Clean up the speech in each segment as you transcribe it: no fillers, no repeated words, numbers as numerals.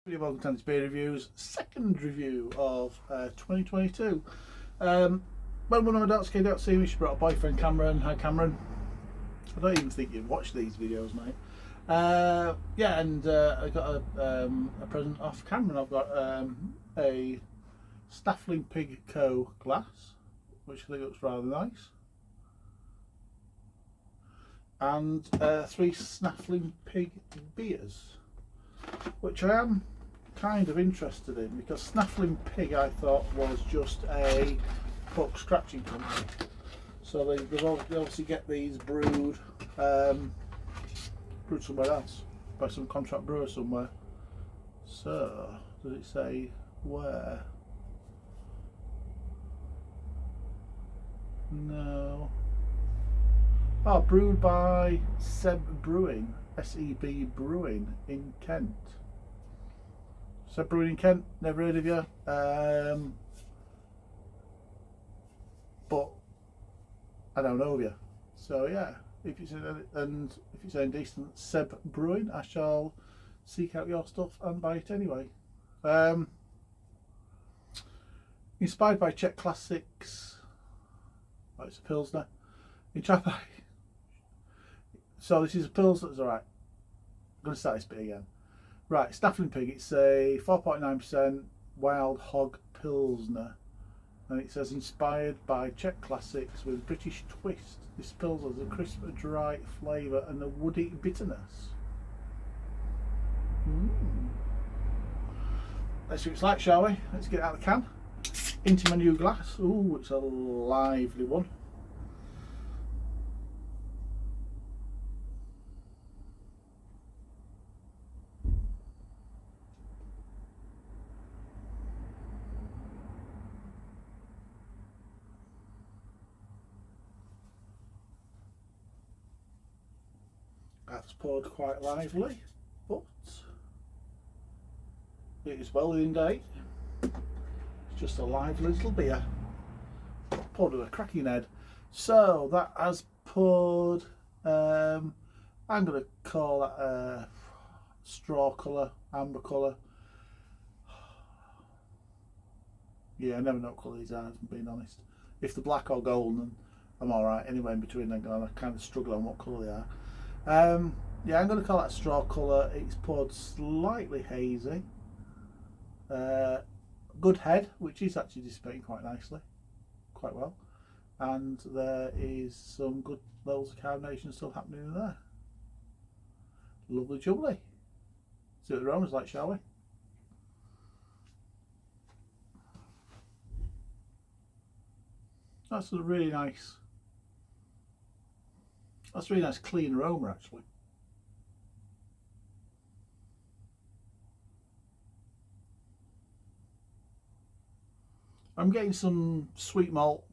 Welcome to Untappd Beer Reviews, second review of 2022. When one of my doubts came out to see me, she brought a boyfriend, Cameron. Hi Cameron. I don't even think you've watched these videos, mate. Yeah, and I got a present off Cameron. I've got a Snaffling Pig Co glass, which I think looks rather nice. And 3 Snaffling Pig beers, which I am kind of interested in, because Snaffling Pig I thought was just a pork scratching company. So they obviously get these brewed somewhere else by some contract brewer somewhere. So does it say where? No. Oh, brewed by Seb Brewing, SEB Brewing in Kent. Seb Brewing in Kent, never heard of you. But I don't know of you. So yeah, if you say decent Seb Brewing, I shall seek out your stuff and buy it anyway. Inspired by Czech classics. Oh, it's a Pilsner. So this is a Pilsner, that's alright. I'm going to start this bit again. Right, Snaffling Pig, it's a 4.9% Wild Hog Pilsner. And it says inspired by Czech classics with a British twist. This Pilsner has a crisp, dry flavour and a woody bitterness. Let's see what it's like, shall we? Let's get it out of the can. Into my new glass. Ooh, it's a lively one. That's poured quite lively, but it is well within date. It's just a lively little beer, poured with a cracking head. So that has poured, I'm going to call that a straw colour, amber colour. Yeah, I never know what colour these are, if I'm being honest. If they're black or golden, I'm alright. Anyway, in between them, I kind of struggle on what colour they are. Yeah, I'm going to call that straw colour. It's poured slightly hazy. Good head, which is actually dissipating quite nicely, quite well. And there is some good levels of carbonation still happening in there. Lovely jubbly. See what the aroma's like, shall we? That's a really nice. That's a really nice clean aroma, actually. I'm getting some sweet malt.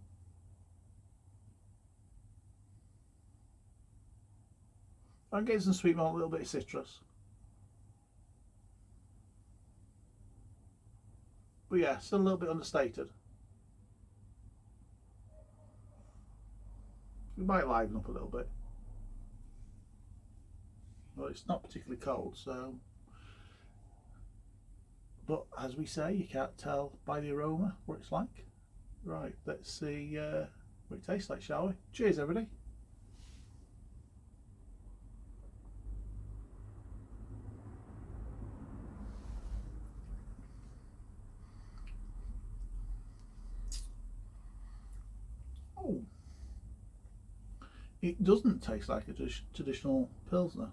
I'm getting some sweet malt, a little bit of citrus. But yeah, still a little bit understated. We might liven up a little bit. Well, it's not particularly cold, so. But as we say, you can't tell by the aroma what it's like. Right, let's see what it tastes like, shall we? Cheers, everybody. Oh, it doesn't taste like a traditional Pilsner.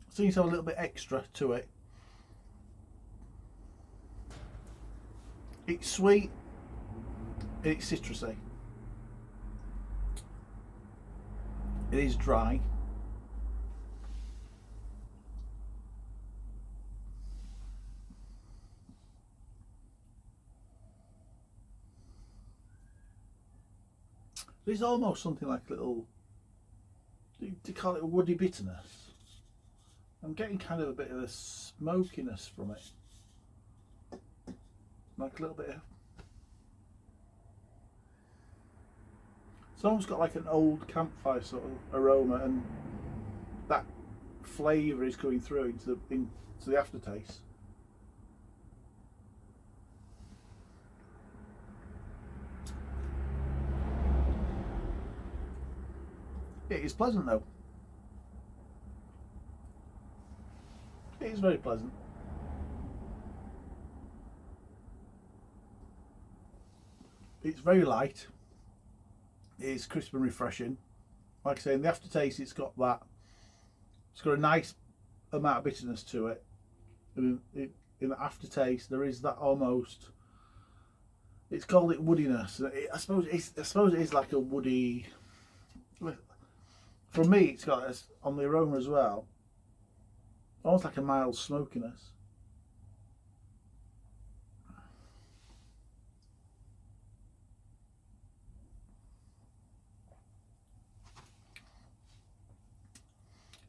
Seems to have a little bit extra to it. It's sweet, it's citrusy. It is dry. There's almost something like a little, to call it a woody bitterness. I'm getting kind of a bit of a smokiness from it. like a little bit of, it's almost got like an old campfire sort of aroma, and that flavour is coming through into the aftertaste. It is pleasant though. It is very pleasant. It's very light. It's crisp and refreshing. Like I say, in the aftertaste, it's got a nice amount of bitterness to it. And in the aftertaste, there is that almost. It's called it woodiness. I suppose it is like a woody. For me, it's got on the aroma as well, almost like a mild smokiness.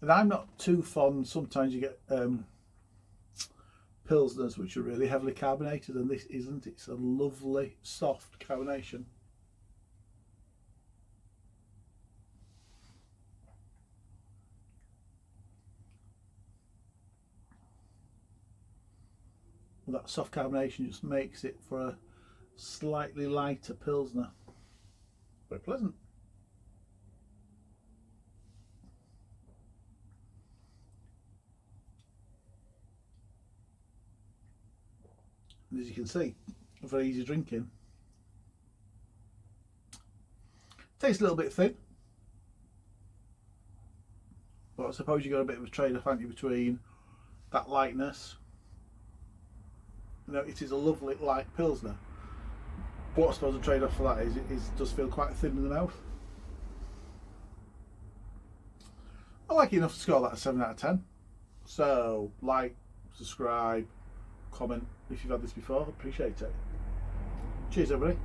And I'm not too fond. Sometimes you get pilsners which are really heavily carbonated, and this isn't. It's a lovely soft carbonation. That soft carbonation just makes it for a slightly lighter pilsner. Very pleasant. And as you can see, very easy drinking. Tastes a little bit thin, but I suppose you got a bit of a trade-off, haven't you, between that lightness. You know, it is a lovely light pilsner. But I suppose the trade-off for that is it does feel quite thin in the mouth. I like it enough to score that a 7 out of 10. So, like, subscribe, comment if you've had this before. Appreciate it. Cheers, everybody.